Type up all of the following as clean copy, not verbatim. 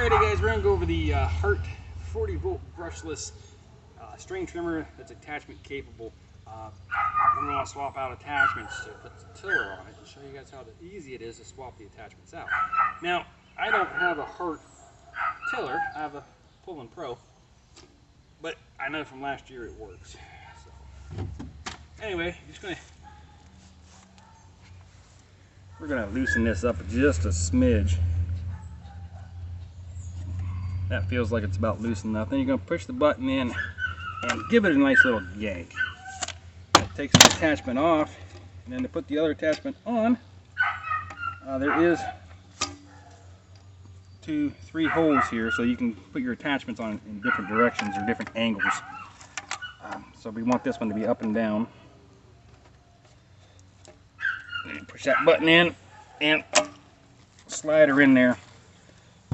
Alrighty guys, we're going to go over the Hart 40 volt brushless string trimmer that's attachment capable. I'm going to swap out attachments to put the tiller on it and show you guys how easy it is to swap the attachments out. Now, I don't have a Hart tiller, I have a Pullin Pro, but I know from last year it works. So, anyway, we're going to loosen this up just a smidge. That feels like it's about loose enough. Then you're going to push the button in and give it a nice little yank. That takes the attachment off, and then to put the other attachment on, there is 2-3 holes here, so you can put your attachments on in different directions or different angles. So we want this one to be up and down. And push that button in and slide her in there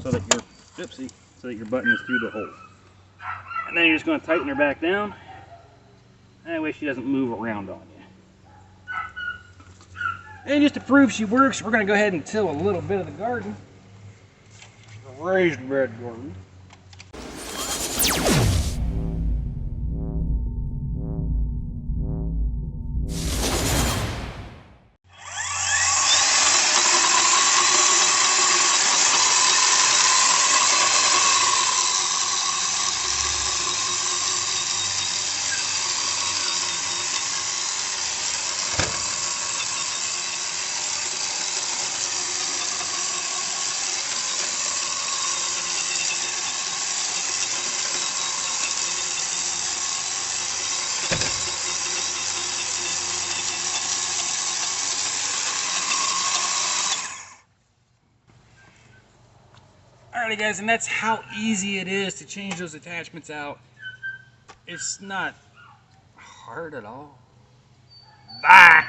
so that your button is through the hole. And then you're just going to tighten her back down. That way she doesn't move around on you. And just to prove she works, we're going to go ahead and till a little bit of the garden. A raised bed garden. Alrighty guys, and that's how easy it is to change those attachments out. It's not hard at all. Bye!